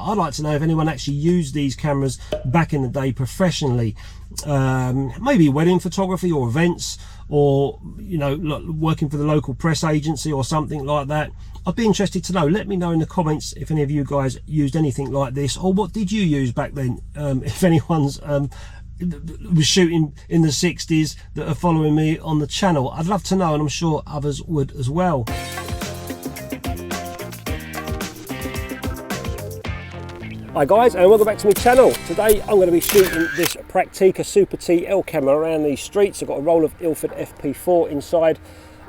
I'd like to know if anyone actually used these cameras back in the day professionally, maybe wedding photography or events, or you know, working for the local press agency or something like that. I'd be interested to know. Let me know in the comments if any of you guys used anything like this, or what did you use back then, if anyone's was shooting in the 60s that are following me on the channel. I'd love to know, and I'm sure others would as well. Hi guys, and welcome back to my channel. Today I'm going to be shooting this Praktica Super TL camera around these streets. I've got a roll of Ilford FP4 inside,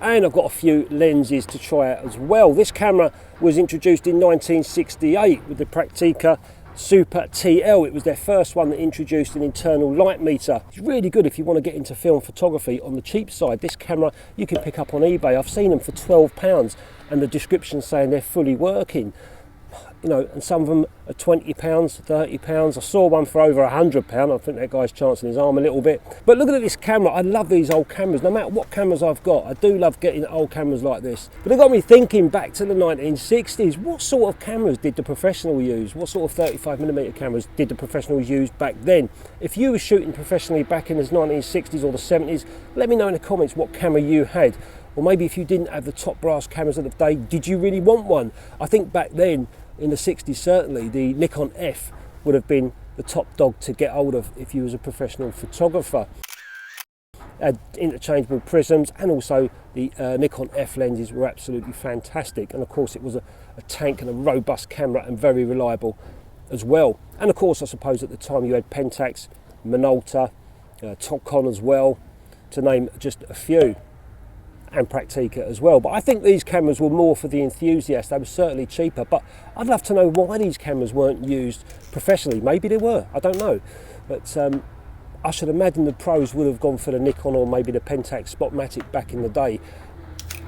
and I've got a few lenses to try out as well. This camera was introduced in 1968 with the Praktica Super TL. It was their first one that introduced an internal light meter. It's really good if you want to get into film photography on the cheap side. This camera you can pick up on eBay. I've seen them for £12 and the description saying they're fully working. You know, and some of them are £20, £30. I saw one for over £100. I think that guy's chancing his arm a little bit. But looking at this camera, I love these old cameras. No matter what cameras I've got, I do love getting old cameras like this. But it got me thinking back to the 1960s. What sort of cameras did the professional use? What sort of 35mm cameras did the professionals use back then? If you were shooting professionally back in the 1960s or the 70s, let me know in the comments what camera you had. Or maybe if you didn't have the top brass cameras of the day, did you really want one? I think back then, in the 60s certainly, the Nikon F would have been the top dog to get hold of if you was a professional photographer. Had interchangeable prisms, and also the Nikon F lenses were absolutely fantastic. And of course it was a tank and a robust camera and very reliable as well. And of course I suppose at the time you had Pentax, Minolta, TASCAM as well, to name just a few. And Praktica as well. But I think these cameras were more for the enthusiast. They were certainly cheaper, but I'd love to know why these cameras weren't used professionally. Maybe they were, I don't know. But I should imagine the pros would have gone for the Nikon or maybe the Pentax Spotmatic back in the day.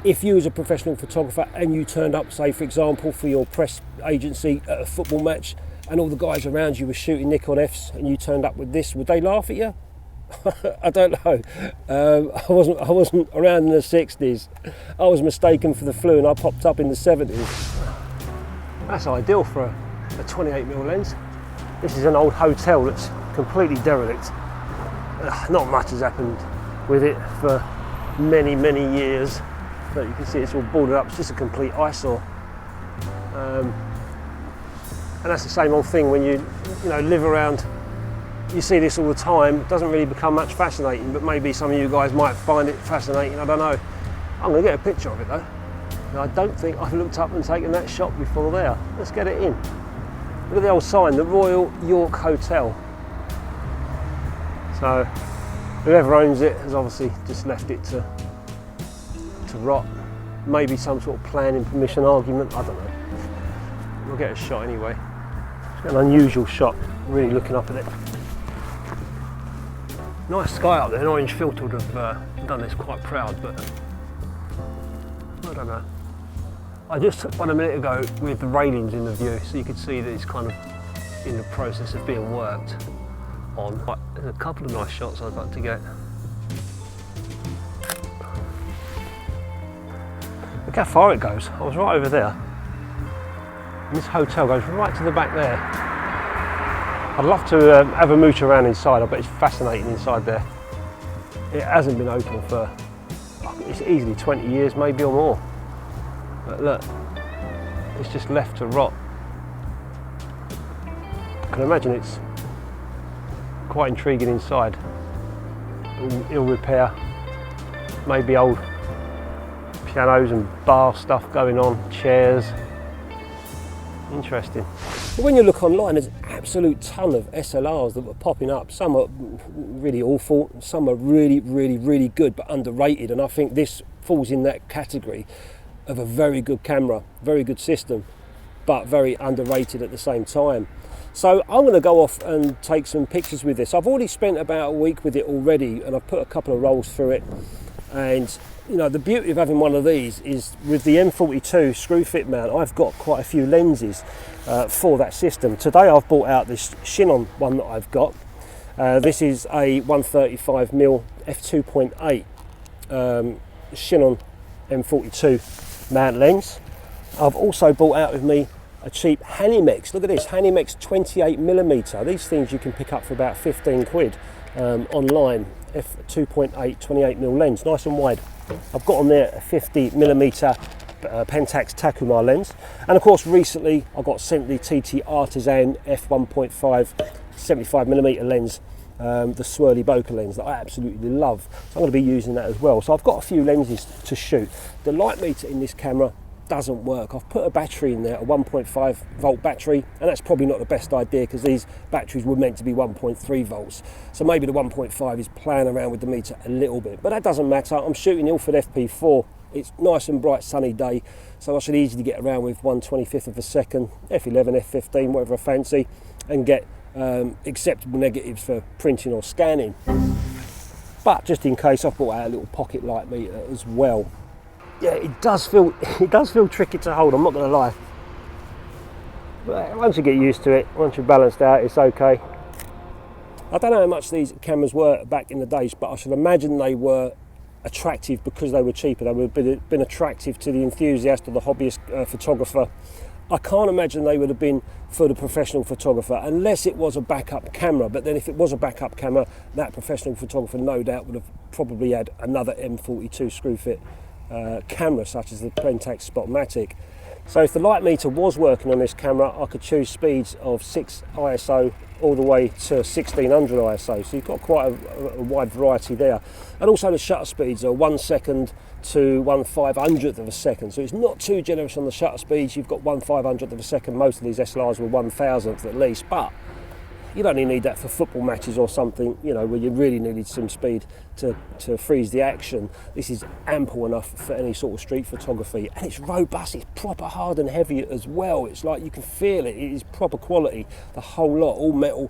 If you was a professional photographer and you turned up, say for example, for your press agency at a football match, and all the guys around you were shooting Nikon Fs and you turned up with this, would they laugh at you? I don't know. I wasn't around in the 60s. I was mistaken for the flu and I popped up in the 70s. That's ideal for a 28mm lens. This is an old hotel that's completely derelict. Not much has happened with it for many years. But you can see it's all boarded up. It's just a complete eyesore. And that's the same old thing when you live around. You see this all the time. It doesn't really become much fascinating, but maybe some of you guys might find it fascinating, I don't know. I'm going to get a picture of it though. And I don't think I've looked up and taken that shot before there. Let's get it in. Look at the old sign, the Royal York Hotel. So whoever owns it has obviously just left it to rot. Maybe some sort of planning permission argument, I don't know. We'll get a shot anyway. It's an unusual shot, really looking up at it. Nice sky up there. An orange filter would have done this quite proud, but I don't know. I just took one a minute ago with the railings in the view, so you could see that it's kind of in the process of being worked on. There's a couple of nice shots I'd like to get. Look how far it goes. I was right over there. And this hotel goes right to the back there. I'd love to have a mooch around inside. I bet it's fascinating inside there. It hasn't been open for, it's easily 20 years maybe or more. But look, it's just left to rot. I can imagine it's quite intriguing inside. Ill repair, maybe old pianos and bar stuff going on, chairs. Interesting. But when you look online, there's an absolute ton of SLRs that were popping up. Some are really awful, some are really good but underrated, and I think this falls in that category of a very good camera, very good system, but very underrated at the same time. So I'm going to go off and take some pictures with this. I've already spent about a week with it already, and I've put a couple of rolls through it. And you know, the beauty of having one of these is with the M42 screw fit mount, I've got quite a few lenses for that system. Today I've brought out this CANON one that I've got. This is a 135mm f2.8 CANON M42 mount lens. I've also brought out with me a cheap Hanimex. Look at this, Hanimex 28mm. These things you can pick up for about 15 quid online. f2.8 28mm lens, nice and wide. I've got on there a 50mm Pentax Takuma lens, and of course recently I got sent the TT Artisan f1.5 75mm lens, the swirly bokeh lens that I absolutely love. So I'm going to be using that as well. So I've got a few lenses to shoot. The light meter in this camera doesn't work. I've put a battery in there, a 1.5 volt battery, and that's probably not the best idea because these batteries were meant to be 1.3 volts. So maybe the 1.5 is playing around with the meter a little bit, but that doesn't matter. I'm shooting Ilford FP4. It's nice and bright sunny day, so I should easily get around with 1/25 of a second, f11, f15, whatever I fancy, and get acceptable negatives for printing or scanning. But just in case, I've brought out a little pocket light meter as well. Yeah, it does feel tricky to hold, I'm not going to lie. But once you get used to it, once you're balanced out, it's okay. I don't know how much these cameras were back in the days, but I should imagine they were attractive because they were cheaper. They would have been attractive to the enthusiast or the hobbyist photographer. I can't imagine they would have been for the professional photographer unless it was a backup camera. But then if it was a backup camera, that professional photographer no doubt would have probably had another M42 screw fit camera such as the Pentax Spotmatic. So if the light meter was working on this camera, I could choose speeds of 6 ISO all the way to 1600 ISO. So you've got quite a wide variety there. And also the shutter speeds are 1 second to 1/500th of a second. So it's not too generous on the shutter speeds. You've got 1/500th of a second. Most of these SLRs were 1,000th at least, but you'd only need that for football matches or something, you know, where you really needed some speed to freeze the action. This is ample enough for any sort of street photography, and it's robust, it's proper hard and heavy as well. It's like you can feel it, it is proper quality, the whole lot, all metal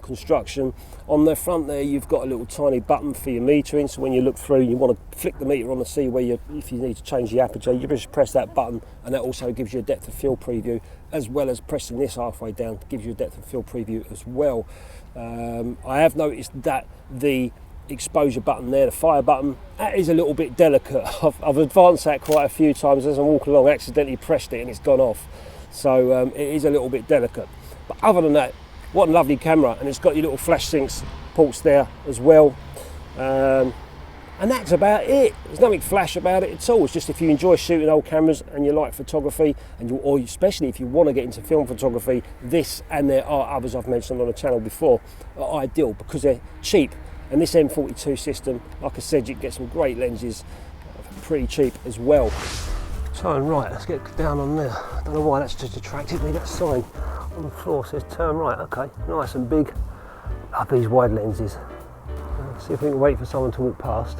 construction. On the front there you've got a little tiny button for your metering, so when you look through you want to flick the meter on to see where if you need to change the aperture, you just press that button, and that also gives you a depth of field preview, as well as pressing this halfway down gives you a depth of field preview as well. I have noticed that the exposure button there, the fire button, that is a little bit delicate. I've advanced that quite a few times as I'm walking along, accidentally pressed it and it's gone off. So it is a little bit delicate. But other than that, what a lovely camera, and it's got your little flash sinks ports there as well. And that's about it. There's nothing flash about it at all. It's just if you enjoy shooting old cameras and you like photography, or especially if you want to get into film photography, this, and there are others I've mentioned on the channel before, are ideal because they're cheap. And this M42 system, like I said, you can get some great lenses pretty cheap as well. Turn right, let's get down on there. I don't know why that's just attracted me, that sign on the floor says turn right. Okay, nice and big. Love these wide lenses. Let's see if we can wait for someone to walk past.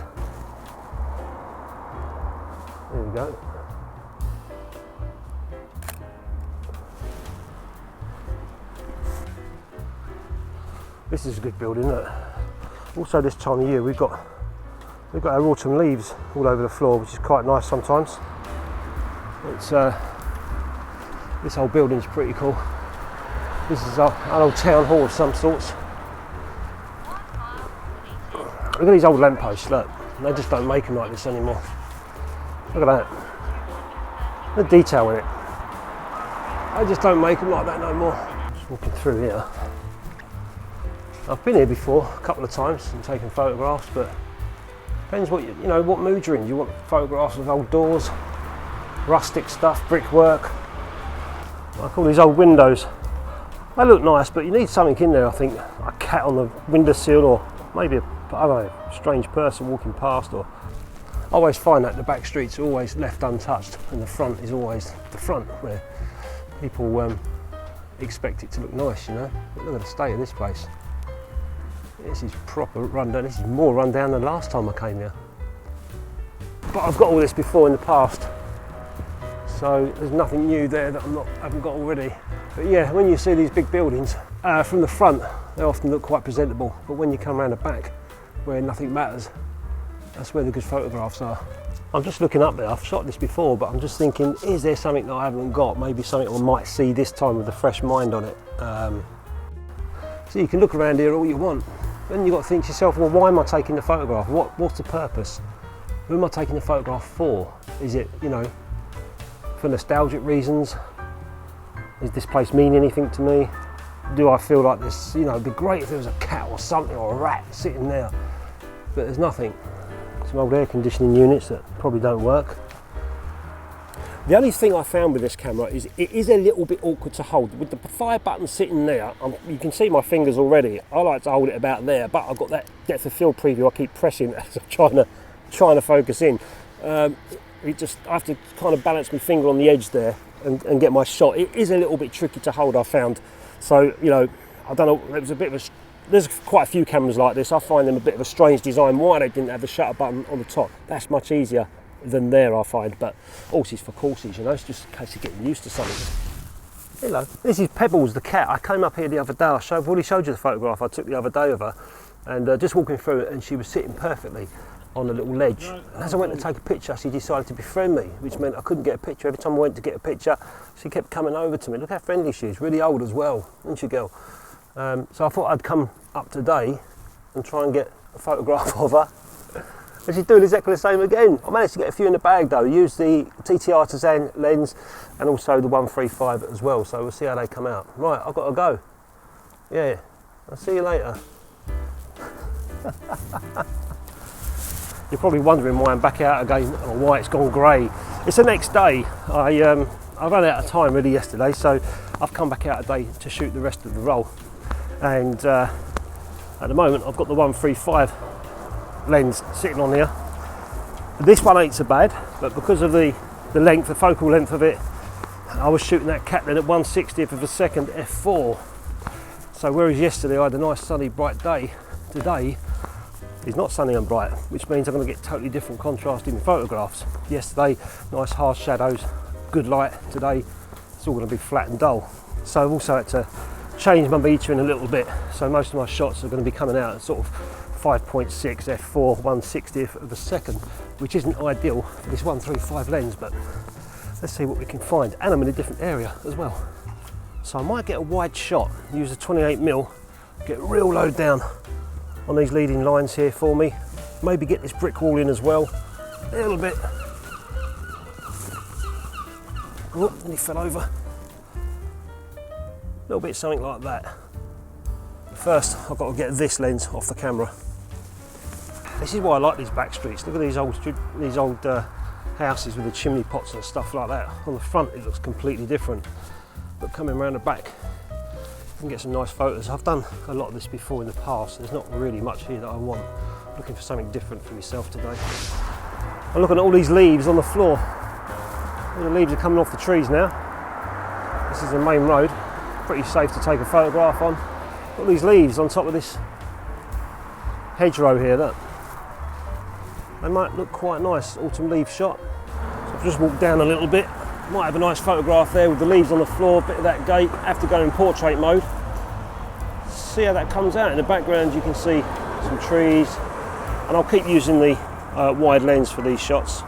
There we go. This is a good building, look. Also this time of year we've got our autumn leaves all over the floor, which is quite nice sometimes. It's this whole building's pretty cool. This is an old town hall of some sorts. Look at these old lampposts, look. They just don't make them like this anymore. Look at that. The detail in it. They just don't make them like that no more. Just walking through here. I've been here before a couple of times and taken photographs, but depends what you know what mood you're in. Do you want photographs of old doors, rustic stuff, brickwork? Like all these old windows. They look nice, but you need something in there. I think a cat on the windowsill, or maybe I don't know, strange person walking past. Or I always find that the back streets are always left untouched, and the front is always the front where people expect it to look nice, you know. But look at the state of this place. This is proper rundown. This is more rundown than last time I came here. But I've got all this before in the past, so there's nothing new there that I haven't got already. But yeah, when you see these big buildings from the front, they often look quite presentable. But when you come around the back, where nothing matters, that's where the good photographs are. I'm just looking up there. I've shot this before, but I'm just thinking, is there something that I haven't got? Maybe something I might see this time with a fresh mind on it. So you can look around here all you want. Then you've got to think to yourself, well, why am I taking the photograph? What's the purpose? Who am I taking the photograph for? Is it, you know, for nostalgic reasons? Does this place mean anything to me? Do I feel like this, you know, it'd be great if there was a cat or something or a rat sitting there, but there's nothing. Some old air conditioning units that probably don't work. The only thing I found with this camera is it is a little bit awkward to hold. With the fire button sitting there, you can see my fingers already. I like to hold it about there, but I've got that depth of field preview I keep pressing as I'm trying to focus in. I have to kind of balance my finger on the edge there and get my shot. It is a little bit tricky to hold, I found. So, you know, I don't know, there was a bit of there's quite a few cameras like this. I find them a bit of a strange design. Why they didn't have the shutter button on the top? That's much easier than there, I find, but horses for courses, you know, it's just a case of getting used to something. Hello, this is Pebbles the cat. I came up here the other day, I've already showed you the photograph I took the other day of her, and just walking through it, and she was sitting perfectly on a little ledge. And as I went to take a picture, she decided to befriend me, which meant I couldn't get a picture. Every time I went to get a picture, she kept coming over to me. Look how friendly she is, really old as well, isn't she, girl? So I thought I'd come up today and try and get a photograph of her. And she's doing exactly the same again. I managed to get a few in the bag though. Use the TT Artisan lens and also the 135 as well. So we'll see how they come out. Right, I've got to go. Yeah, I'll see you later. You're probably wondering why I'm back out again or why it's gone grey. It's the next day. I ran out of time really yesterday, so I've come back out today to shoot the rest of the roll. And at the moment I've got the 135 lens sitting on here. This one ain't so bad, but because of the length, the focal length of it, I was shooting that cat then at 1/60th of a second f4. So whereas yesterday I had a nice sunny bright day, today is not sunny and bright, which means I'm going to get totally different contrast in the photographs. Yesterday, nice harsh shadows, good light. Today, it's all going to be flat and dull. So I've also had to change my metering a little bit. So most of my shots are going to be coming out at sort of 5.6 f4, 1/60th of a second, which isn't ideal for this 135 lens, but let's see what we can find. And I'm in a different area as well. So I might get a wide shot, use a 28mm, get real low down on these leading lines here for me. Maybe get this brick wall in as well, a little bit. Oh, and he fell over. A little bit something like that. First, I've got to get this lens off the camera. This is why I like these back streets. Look at these old houses with the chimney pots and stuff like that. On the front, it looks completely different, but coming around the back, you can get some nice photos. I've done a lot of this before in the past. There's not really much here that I want. I'm looking for something different for myself today. I'm looking at all these leaves on the floor. All the leaves are coming off the trees now. This is the main road. Pretty safe to take a photograph on. All these leaves on top of this hedgerow here, look. They might look quite nice, autumn leaf shot. So I've just walked down a little bit. Might have a nice photograph there with the leaves on the floor, a bit of that gate. Have to go in portrait mode. See how that comes out. In the background you can see some trees. And I'll keep using the wide lens for these shots.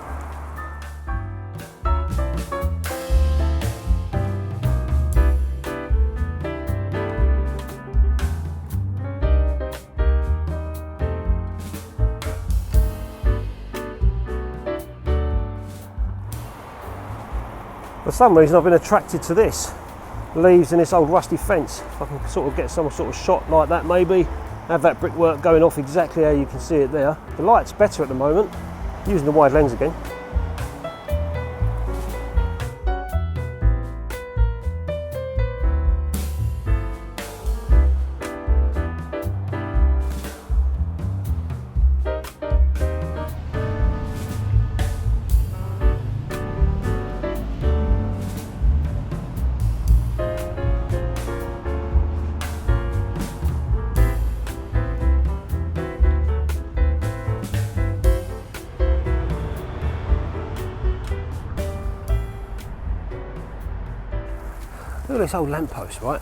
For some reason I've been attracted to this. Leaves in this old rusty fence. If I can sort of get some sort of shot like that maybe. Have that brickwork going off exactly how you can see it there. The light's better at the moment. Using the wide lens again. Look at this old lamppost, right?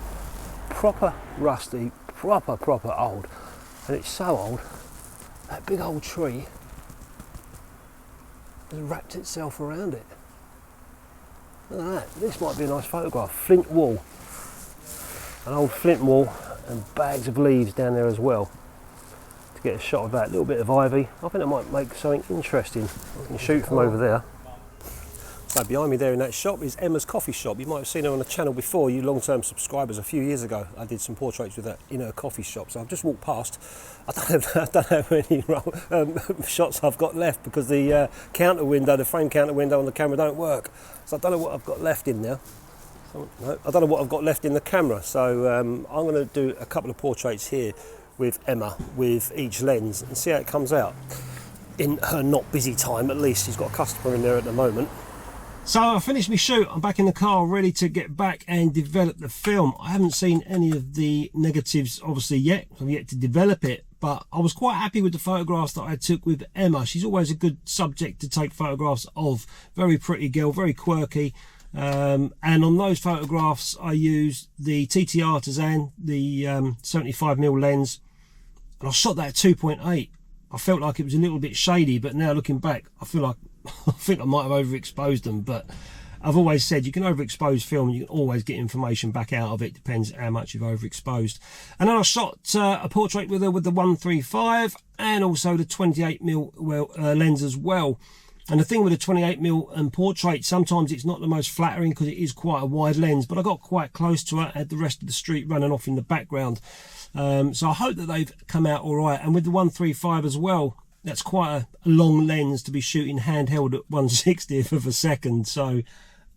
Proper rusty, proper old. And it's so old, that big old tree has wrapped itself around it. Look at that, this might be a nice photograph. Flint wall, an old flint wall and bags of leaves down there as well. To get a shot of that, a little bit of ivy. I think that might make something interesting. You can shoot from over there. So behind me there in that shop is Emma's coffee shop. You might have seen her on the channel before, you long-term subscribers. A few years ago I did some portraits with her in her coffee shop. So I've just walked past. I don't know how many shots I've got left because the counter window, the frame counter window on the camera don't work. So I don't know what I've got left in there. I don't know what I've got left in the camera. So I'm going to do a couple of portraits here with Emma with each lens and see how it comes out. In her not busy time, at least. She's got a customer in there at the moment. So I finished my shoot. I'm back in the car ready to get back and develop the film. I haven't seen any of the negatives obviously yet. I've yet to develop it, but I was quite happy with the photographs that I took with Emma. She's always a good subject to take photographs of. Very pretty girl, very quirky. And on those photographs I used the TT Artisan, the 75mm lens, and I shot that at 2.8. I felt like it was a little bit shady, but now looking back I feel like I think I might have overexposed them, but I've always said you can overexpose film and you can always get information back out of it. Depends how much you've overexposed. And then I shot a portrait with her with the 135 and also the 28mm lens as well. And the thing with the 28mm and portrait, sometimes it's not the most flattering because it is quite a wide lens, but I got quite close to her, had the rest of the street running off in the background. So I hope that they've come out all right. And with the 135 as well, that's quite a long lens to be shooting handheld at 1/60th of a second. So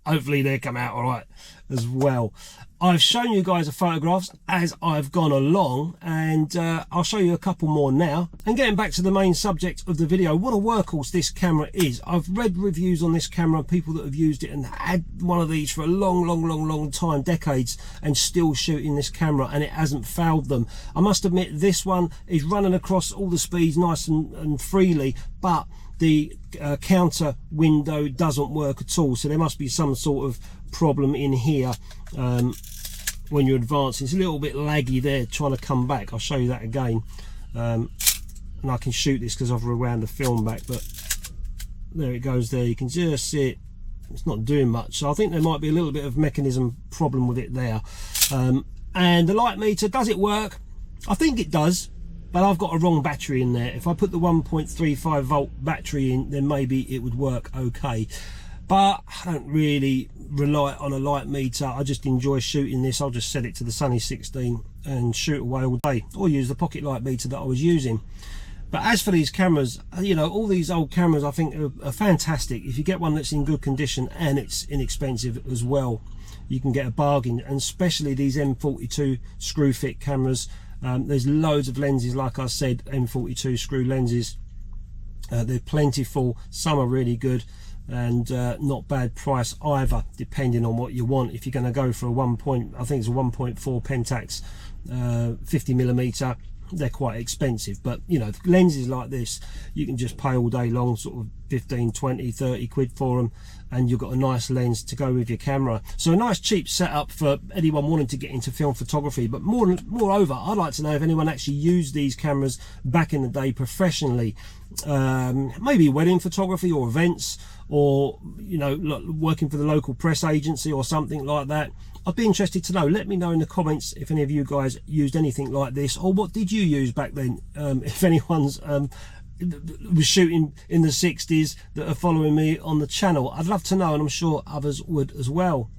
hopefully they come out all right as well. I've shown you guys the photographs as I've gone along, and I'll show you a couple more now. And getting back to the main subject of the video, what a workhorse this camera is. I've read reviews on this camera, people that have used it and had one of these for a long time, decades, and still shooting this camera, and it hasn't failed them. I must admit, this one is running across all the speeds nice and freely, but the counter window doesn't work at all, so there must be some sort of problem in here when you're advancing. It's a little bit laggy there trying to come back. I'll show you that again, and I can shoot this because I've rewound the film back, but there it goes there. You can just see it, it's not doing much, so I think there might be a little bit of mechanism problem with it there. And the light meter, does it work? I think it does, but I've got a wrong battery in there. If I put the 1.35 volt battery in, then maybe it would work okay, but I don't really rely on a light meter. I just enjoy shooting this. I'll just set it to the Sunny 16 and shoot away all day, or use the pocket light meter that I was using. But as for these cameras, you know, all these old cameras I think are fantastic. If you get one that's in good condition and it's inexpensive as well, you can get a bargain. And especially these M42 screw fit cameras. There's loads of lenses, like I said, M42 screw lenses. They're plentiful, some are really good, and not bad price either, depending on what you want. If you're going to go for a I think it's a 1.4 Pentax 50mm, they're quite expensive. But you know, lenses like this you can just pay all day long, sort of 15, 20, 30 quid for them, and you've got a nice lens to go with your camera. So a nice cheap setup for anyone wanting to get into film photography. But moreover, I'd like to know if anyone actually used these cameras back in the day professionally, maybe wedding photography or events, or you know, working for the local press agency or something like that. I'd be interested to know. Let me know in the comments if any of you guys used anything like this, or what did you use back then. If anyone's was shooting in the 60s that are following me on the channel, I'd love to know, and I'm sure others would as well.